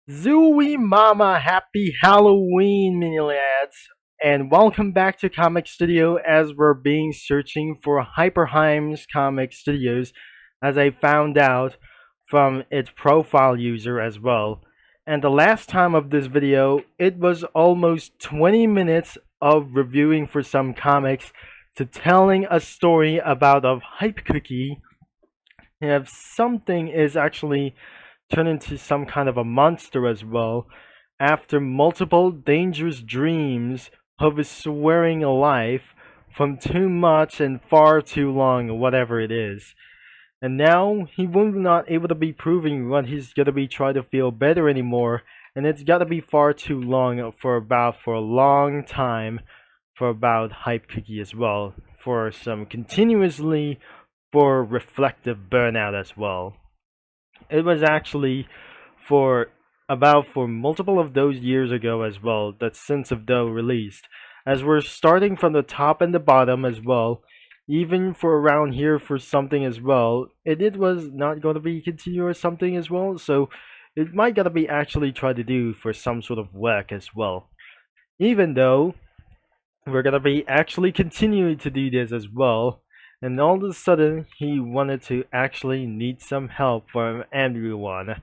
Zooey Mama, happy Halloween, mini lads, and welcome back to Comic Studio as we're being searching for Hyperheim's Comic Studios, as I found out from its profile user as well. And the last time of this video, it was almost 20 minutes of reviewing for some comics to telling a story about a hype cookie. If something is actually turn into some kind of a monster as well, after multiple dangerous dreams of his swearing life from too much and far too long, whatever it is. And now he will not able to be proving what he's gonna be trying to feel better anymore, and it's gotta be far too long for a long time for about Hype Cookie as well, for some continuously for reflective burnout as well. It was actually for for multiple of those years ago as well that Sense of Dough released. As we're starting from the top and the bottom as well, even for around here for something as well, it was not going to be continuous something as well, so it might gotta be actually try to do for some sort of work as well. Even though we're gonna be actually continuing to do this as well, and all of a sudden he wanted to actually need some help from everyone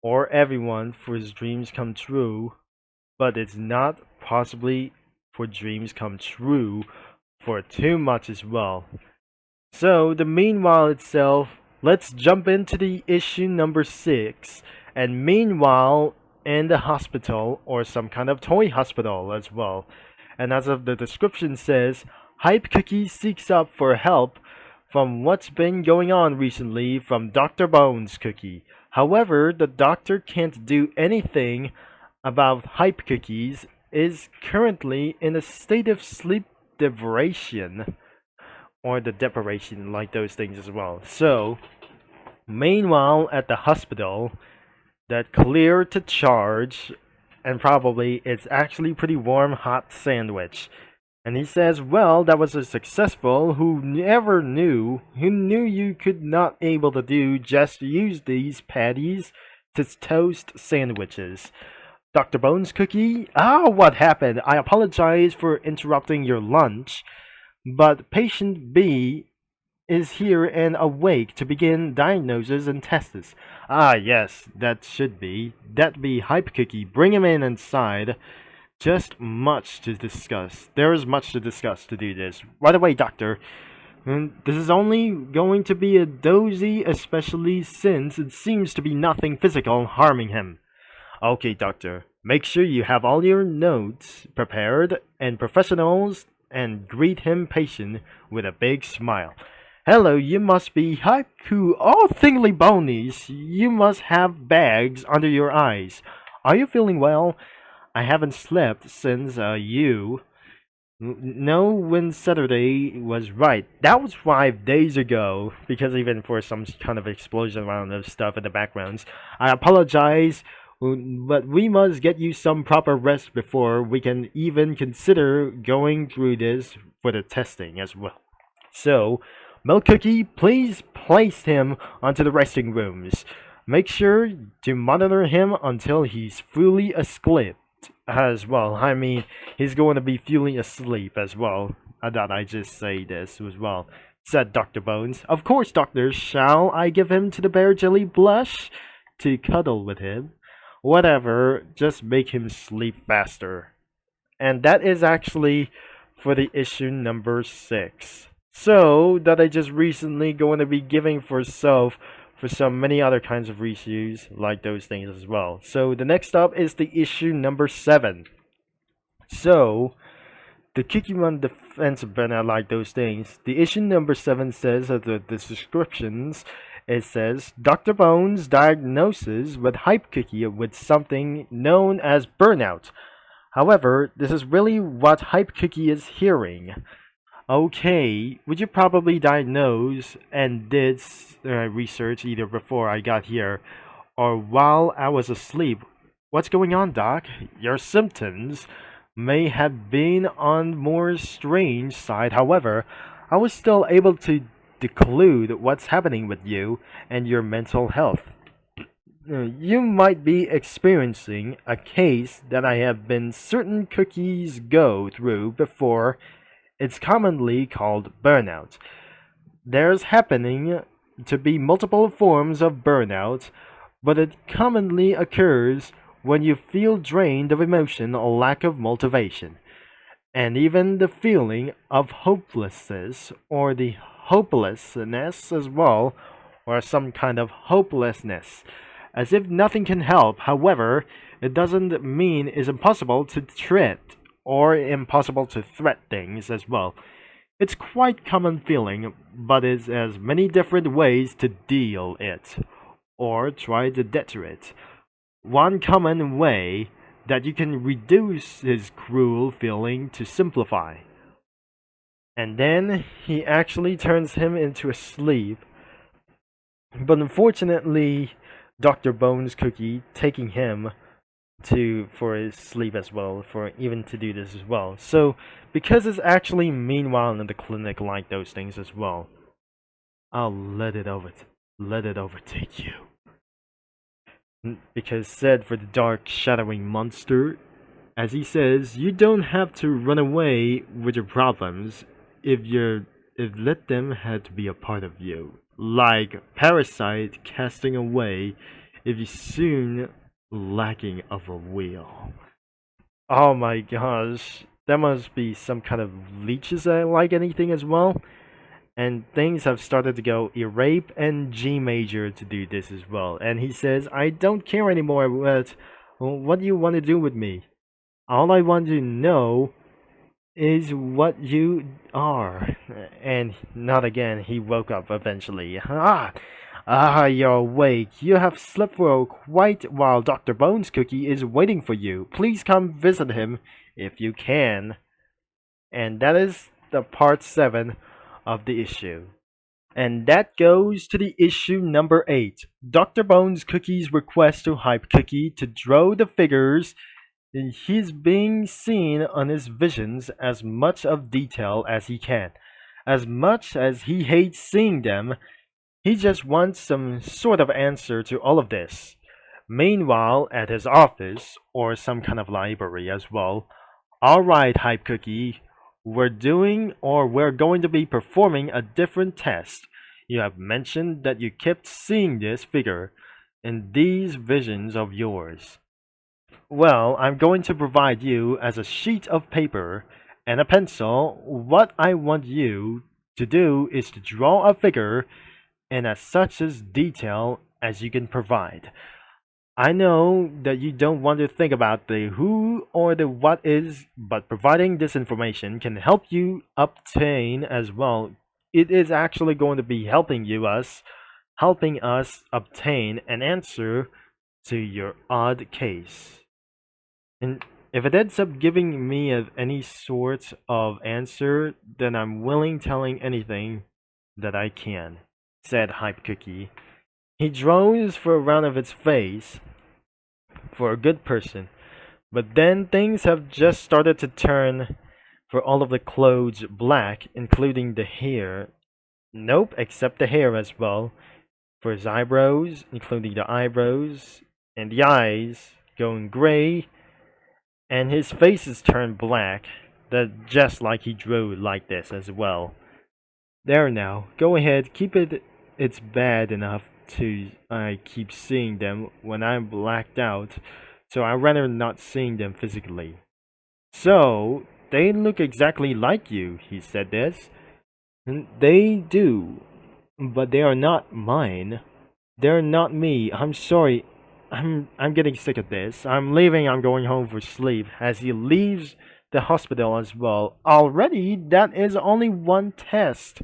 or everyone for his dreams come true, but it's not possibly for dreams come true for too much as well. So the meanwhile itself, let's jump into the issue number 6, and meanwhile in the hospital or some kind of toy hospital as well. And as of the description says, Hype Cookie seeks up for help from what's been going on recently from Dr. Bones Cookie. However, the doctor can't do anything about Hype Cookies is currently in a state of sleep deprivation or the deprivation like those things as well. So, meanwhile at the hospital, that clear to charge and probably it's actually pretty warm hot sandwich. And he says, well, that was a successful who never knew, who knew you could not able to do just use these patties to toast sandwiches. Dr. Bones Cookie? Ah, what happened? I apologize for interrupting your lunch, but patient B is here and awake to begin diagnosis and tests. Ah, yes, that be Hype Cookie. Bring him in inside. Just much to discuss. There is much to discuss to do this. Right away, Doctor. This is only going to be a dozy, especially since it seems to be nothing physical harming him. Okay, Doctor. Make sure you have all your notes prepared and professionals and greet him patient with a big smile. Hello, you must be Haiku. Oh, thingly bonies. You must have bags under your eyes. Are you feeling well? I haven't slept since you. No, when Saturday was right. That was 5 days ago. Because even for some kind of explosion around of stuff in the backgrounds, I apologize. But we must get you some proper rest before we can even consider going through this for the testing as well. So, Milk Cookie, please place him onto the resting rooms. Make sure to monitor him until he's fully asleep as well. I mean, he's going to be fully asleep as well. I thought I just say this as well, said Dr. Bones. Of course, Doctor. Shall I give him to the bear jelly blush to cuddle with him? Whatever, just make him sleep faster. And that is actually for the issue number 6. So, that I just recently going to be giving for self for some many other kinds of reissues like those things as well. So the next up is the issue number 7. So the Kikimon defense burnout like those things. The issue number 7 says that the descriptions, it says Dr. Bones diagnoses with Hype Cookie with something known as burnout. However, this is really what Hype Cookie is hearing. Okay, would you probably diagnose and did research either before I got here or while I was asleep? What's going on, Doc? Your symptoms may have been on more strange side. However, I was still able to declude what's happening with you and your mental health. You might be experiencing a case that I have been certain cookies go through before. It's commonly called burnout. There's happening to be multiple forms of burnout, but it commonly occurs when you feel drained of emotion or lack of motivation, and even the feeling of hopelessness or the hopelessness as well, or some kind of hopelessness, as if nothing can help. However, it doesn't mean it's impossible to treat or impossible to threat things as well. It's quite common feeling, but it has many different ways to deal it or try to deter it. One common way that you can reduce his cruel feeling to simplify. And then he actually turns him into a sleep. But unfortunately, Dr. Bones Cookie taking him to for his sleep as well, for even to do this as well. So because it's actually meanwhile in the clinic like those things as well, I'll let it overtake you. Because said for the dark shadowing monster, as he says, you don't have to run away with your problems if let them had to be a part of you. Like parasite casting away if you soon lacking of a wheel. Oh my gosh. That must be some kind of leeches that like anything as well. And things have started to go E rape and G major to do this as well. And he says, I don't care anymore what do you want to do with me? All I want to know is what you are. And not again, he woke up eventually. You're awake. You have slept for quite while. Dr. Bones Cookie is waiting for you. Please come visit him if you can. And that is the part 7 of the issue. And that goes to the issue number 8. Dr. Bones Cookie's request to Hype Cookie to draw the figures he's being seen on his visions as much of detail as he can. As much as he hates seeing them, he just wants some sort of answer to all of this. Meanwhile, at his office, or some kind of library as well, alright, Hype Cookie, we're going to be performing a different test. You have mentioned that you kept seeing this figure in these visions of yours. Well, I'm going to provide you as a sheet of paper and a pencil. What I want you to do is to draw a figure in as such as detail as you can provide. I know that you don't want to think about the who or the what is, but providing this information can help you obtain as well. It is actually going to be helping us obtain an answer to your odd case. And if it ends up giving me any sort of answer, then I'm willing telling anything that I can, said Hype Cookie. He draws for a round of its face for a good person, but then things have just started to turn for all of the clothes black, including the hair. Nope, except the hair as well. For his eyebrows, including the eyebrows, and the eyes going gray, and his face is turned black, that just like he drew like this as well. There now, go ahead, keep it. It's bad enough to I keep seeing them when I'm blacked out, so I'd rather not seeing them physically. So, they look exactly like you, he said this. They do, but they are not mine. They're not me. I'm sorry. I'm getting sick of this. I'm leaving. I'm going home for sleep. As he leaves the hospital as well. Already, that is only one test,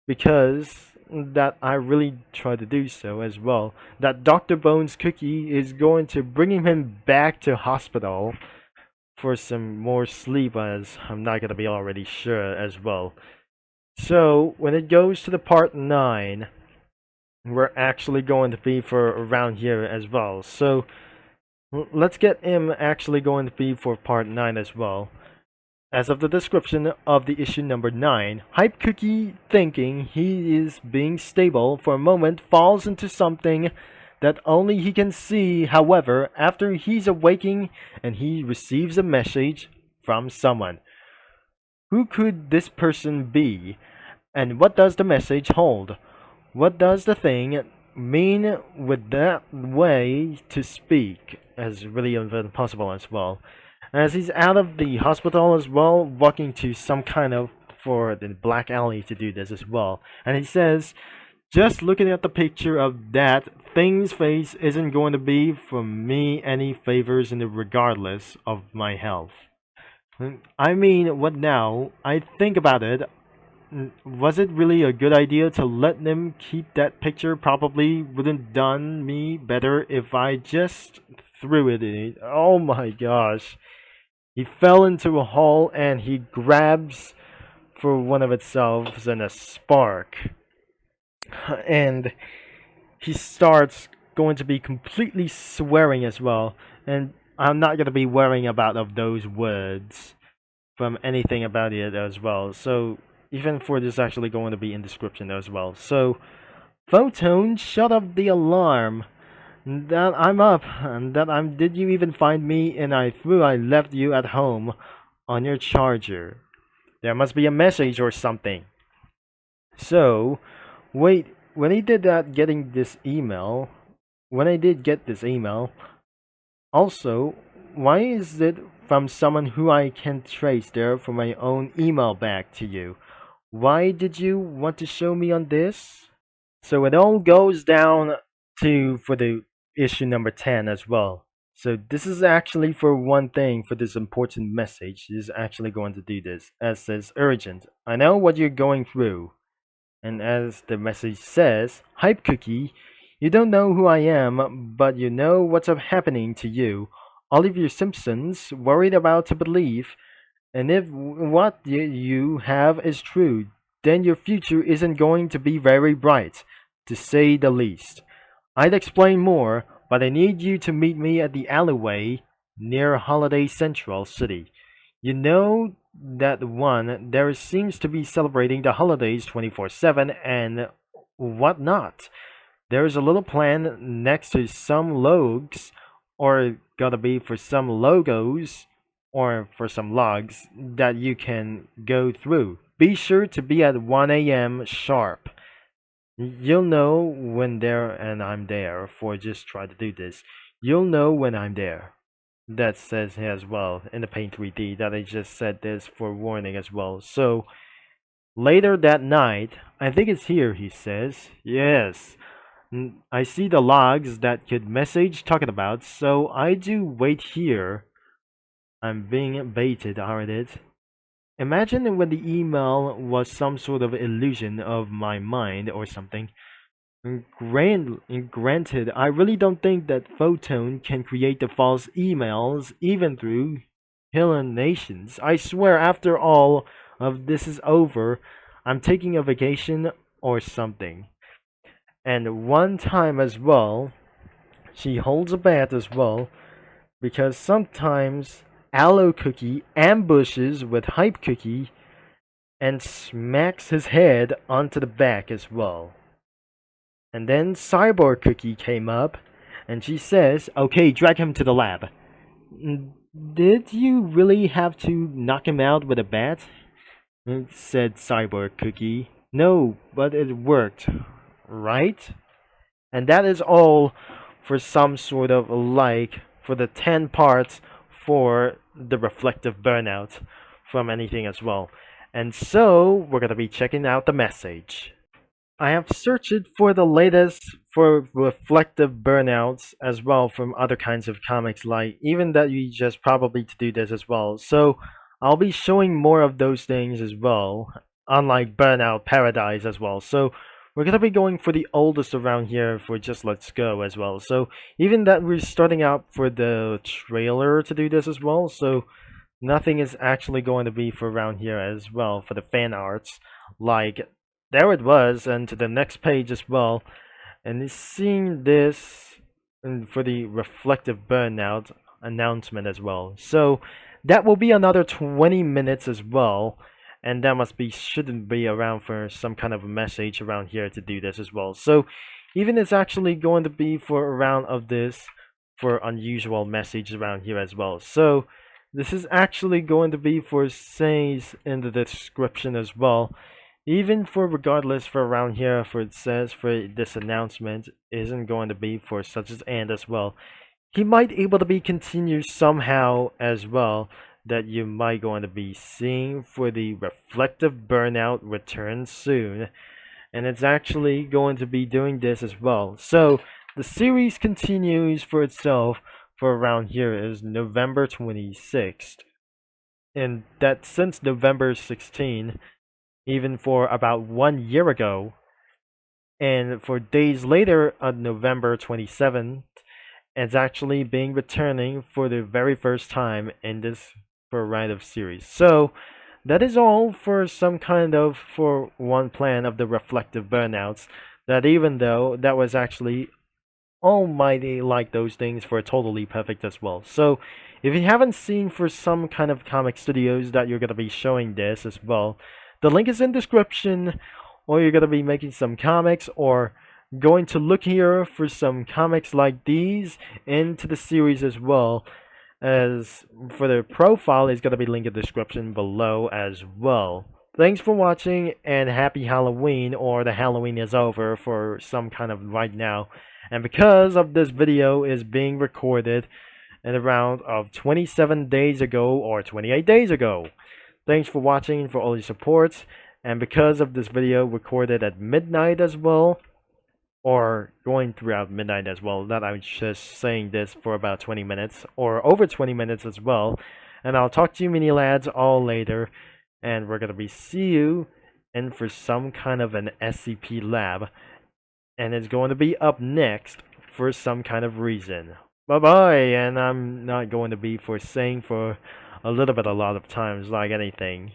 because that I really try to do so as well. That Dr. Bones Cookie is going to bring him back to hospital for some more sleep, as I'm not gonna be already sure as well. So when it goes to the part 9, we're actually going to be for around here as well. So let's get him actually going to be for part 9 as well. As of the description of the issue number 9, Hype Cookie, thinking he is being stable for a moment, falls into something that only he can see. However, after he's awaking and he receives a message from someone. Who could this person be? And what does the message hold? What does the thing mean with that way to speak? As really impossible as well. As he's out of the hospital as well, walking to some kind of for the black alley to do this as well. And he says, just looking at the picture of that thing's face isn't going to be from me any favors in the regardless of my health. I mean, what now? I think about it. Was it really a good idea to let them keep that picture? Probably wouldn't done me better if I just threw it in it. Oh my gosh. He fell into a hole and he grabs for one of itself and a spark. And he starts going to be completely swearing as well. And I'm not going to be worrying about of those words from anything about it as well. So even for this actually going to be in description as well. So Photon, shut up the alarm. That I'm up, and that I'm did you even find me and I left you at home on your charger. There must be a message or something. So wait, when he did that getting this email, when I did get this email, also, why is it from someone who I can trace there for my own email back to you? Why did you want to show me on this? So it all goes down to for the issue number 10 as well. So this is actually for one thing for this important message. This is actually going to do this as says urgent. I know what you're going through. And as the message says, Hype Cookie, you don't know who I am, but you know what's happening to you. Oliver Simpson's worried about to believe, and if what you have is true, then your future isn't going to be very bright, to say the least. I'd explain more, but I need you to meet me at the alleyway near Holiday Central City. You know that one there seems to be celebrating the holidays 24/7 and whatnot. There's a little plan next to some logs, or gotta be for some logos, or for some logs that you can go through. Be sure to be at 1 a.m. sharp. You'll know when there and I'm there, for just try to do this. You'll know when I'm there. That says here as well in the Paint 3D that I just said this for warning as well. So later that night, I think it's here, he says. Yes. I see the logs that could message talking about, so I do wait here. I'm being baited, aren't it? Imagine when the email was some sort of illusion of my mind or something. Granted, I really don't think that Photon can create the false emails even through hallucinations. I swear, after all of this is over, I'm taking a vacation or something. And one time as well, she holds a bat as well, because sometimes Aloe Cookie ambushes with Hype Cookie and smacks his head onto the back as well. And then Cyborg Cookie came up, and she says, okay, drag him to the lab. Did you really have to knock him out with a bat? Said Cyborg Cookie. No, but it worked, right? And that is all for some sort of like, for the 10 parts for the reflective burnout from anything as well. And so, we're going to be checking out the message. I have searched for the latest for reflective burnouts as well from other kinds of comics, like even that you just probably to do this as well. So I'll be showing more of those things as well, unlike Burnout Paradise as well. So we're gonna be going for the oldest around here for just Let's Go as well. So even that we're starting out for the trailer to do this as well. So nothing is actually going to be for around here as well for the fan arts, like there it was, and to the next page as well. And seeing this for the reflective burnout announcement as well. So that will be another 20 minutes as well. And that must be shouldn't be around for some kind of a message around here to do this as well. So Even it's actually going to be for a round of this for unusual message around here as well. So this is actually going to be for says in the description as well. Even for regardless for around here for it says for this announcement isn't going to be for such as and as well. He might able to be continued somehow as well that you might going to be seeing for the reflective burnout return soon, and it's actually going to be doing this as well. So the series continues for itself for around here is November 26th, and that since November 16, even for about 1 year ago, and for days later on November 27th, it's actually being returning for the very first time in this for round of series. So that is all for some kind of for one plan of the reflective burnouts. That even though that was actually almighty like those things for totally perfect as well. So if you haven't seen for some kind of comic studios that you're gonna be showing this as well, the link is in description, or you're gonna be making some comics or going to look here for some comics like these into the series as well. As for the profile is going to be linked in the description below as well. Thanks for watching and happy Halloween, or the Halloween is over for some kind of right now. And because of this video is being recorded in around of 27 days ago or 28 days ago. Thanks for watching for all your support. And because of this video recorded at midnight as well, or going throughout midnight as well, that I'm just saying this for about 20 minutes or over 20 minutes as well. And I'll talk to you mini lads all later, and we're gonna be see you in for some kind of an SCP lab, and it's going to be up next for some kind of reason. Bye bye. And I'm not going to be for saying for a little bit a lot of times like anything.